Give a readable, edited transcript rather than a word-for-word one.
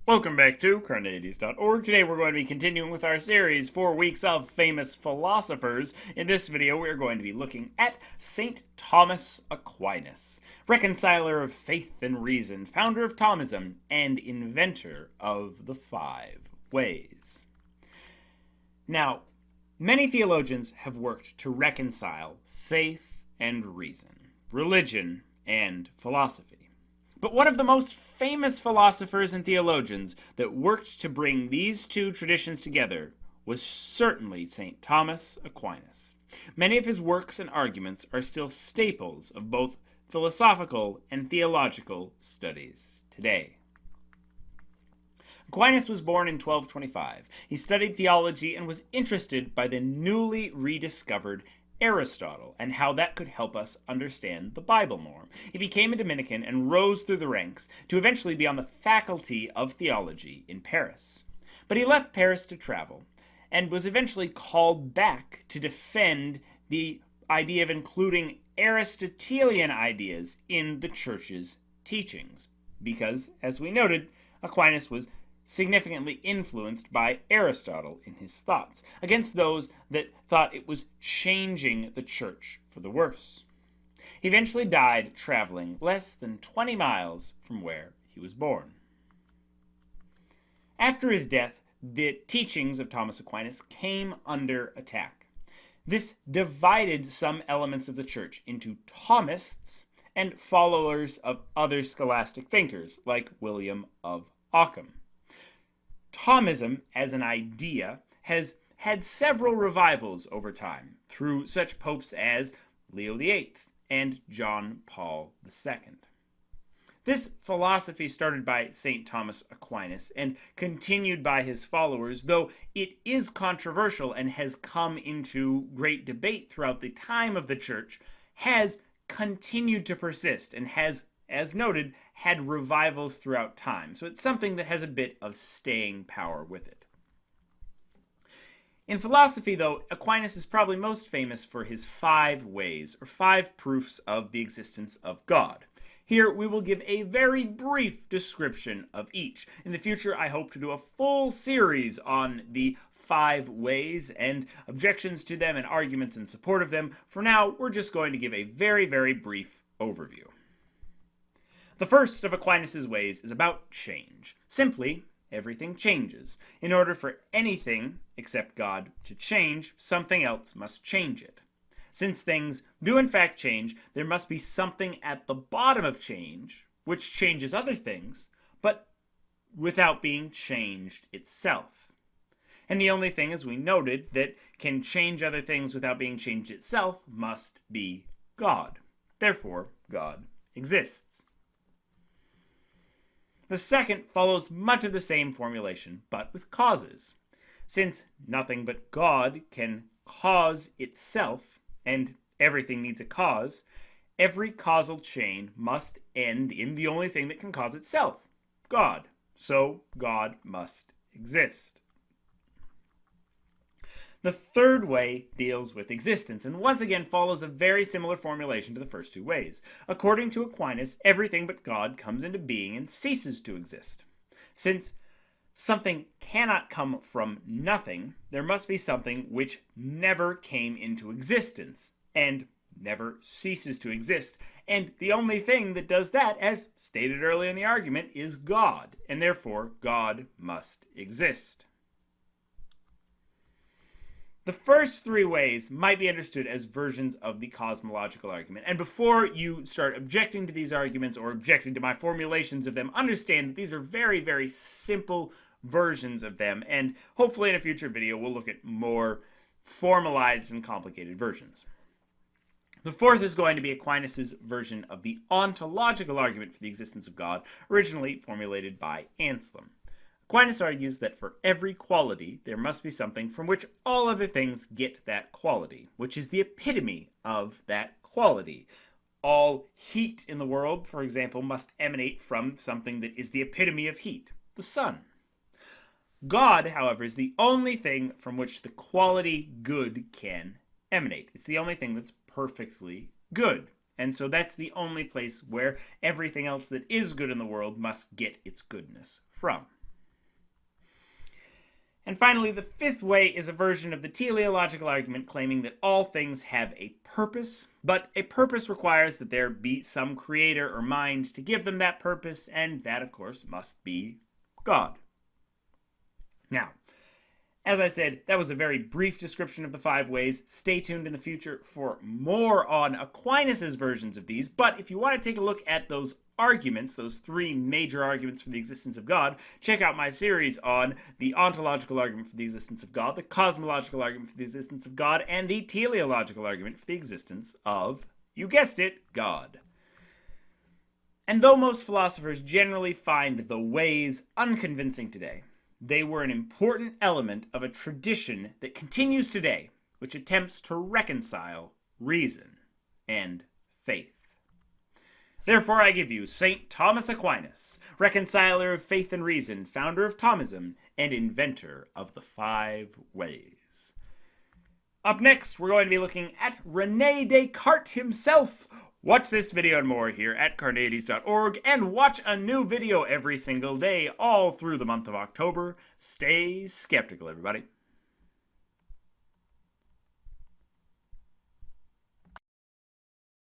Welcome back to Carneades.org. Today we're going to be continuing with our series, 4 weeks of famous philosophers. In this video we are going to be looking at St. Thomas Aquinas, reconciler of faith and reason, founder of Thomism, and inventor of the 5 ways. Now, many theologians have worked to reconcile faith and reason, religion and philosophy. But one of the most famous philosophers and theologians that worked to bring these two traditions together was certainly St. Thomas Aquinas. Many of his works and arguments are still staples of both philosophical and theological studies today. Aquinas was born in 1225. He studied theology and was interested by the newly rediscovered Aristotle and how that could help us understand the Bible more. He became a Dominican and rose through the ranks to eventually be on the faculty of theology in Paris. But he left Paris to travel and was eventually called back to defend the idea of including Aristotelian ideas in the church's teachings. Because, as we noted, Aquinas was significantly influenced by Aristotle in his thoughts, against those that thought it was changing the church for the worse. He eventually died traveling less than 20 miles from where he was born. After his death, the teachings of Thomas Aquinas came under attack. This divided some elements of the church into Thomists and followers of other scholastic thinkers, like William of Ockham. Thomism, as an idea, has had several revivals over time through such popes as Leo VIII and John Paul II. This philosophy started by St. Thomas Aquinas and continued by his followers, though it is controversial and has come into great debate throughout the time of the church, has continued to persist and has, as noted, had revivals throughout time. So it's something that has a bit of staying power with it. In philosophy, though, Aquinas is probably most famous for his 5 ways, or 5 proofs of the existence of God. Here we will give a very brief description of each. In the future, I hope to do a full series on the 5 ways and objections to them and arguments in support of them. For now, we're just going to give a very, very brief overview. The first of Aquinas' ways is about change. Simply, everything changes. In order for anything except God to change, something else must change it. Since things do in fact change, there must be something at the bottom of change, which changes other things, but without being changed itself. And the only thing, as we noted, that can change other things without being changed itself must be God. Therefore, God exists. The second follows much of the same formulation, but with causes. Since nothing but God can cause itself, and everything needs a cause, every causal chain must end in the only thing that can cause itself, God. So God must exist. The third way deals with existence, and once again follows a very similar formulation to the first 2 ways. According to Aquinas, everything but God comes into being and ceases to exist. Since something cannot come from nothing, there must be something which never came into existence, and never ceases to exist. And the only thing that does that, as stated earlier in the argument, is God, and therefore God must exist. The first 3 ways might be understood as versions of the cosmological argument. And before you start objecting to these arguments or objecting to my formulations of them, understand that these are very, very simple versions of them. And hopefully in a future video, we'll look at more formalized and complicated versions. The fourth is going to be Aquinas' version of the ontological argument for the existence of God, originally formulated by Anselm. Aquinas argues that for every quality, there must be something from which all other things get that quality, which is the epitome of that quality. All heat in the world, for example, must emanate from something that is the epitome of heat, the sun. God, however, is the only thing from which the quality good can emanate. It's the only thing that's perfectly good. And so that's the only place where everything else that is good in the world must get its goodness from. And finally, the fifth way is a version of the teleological argument claiming that all things have a purpose, but a purpose requires that there be some creator or mind to give them that purpose, and that, of course, must be God. Now, as I said, that was a very brief description of the 5 ways. Stay tuned in the future for more on Aquinas' versions of these, but if you want to take a look at those arguments, those 3 major arguments for the existence of God, check out my series on the ontological argument for the existence of God, the cosmological argument for the existence of God, and the teleological argument for the existence of, you guessed it, God. And though most philosophers generally find the ways unconvincing today, they were an important element of a tradition that continues today, which attempts to reconcile reason and faith. Therefore, I give you St. Thomas Aquinas, reconciler of faith and reason, founder of Thomism, and inventor of the 5 ways. Up next, we're going to be looking at Rene Descartes himself. Watch this video and more here at Carneades.org, and watch a new video every single day all through the month of October. Stay skeptical, everybody.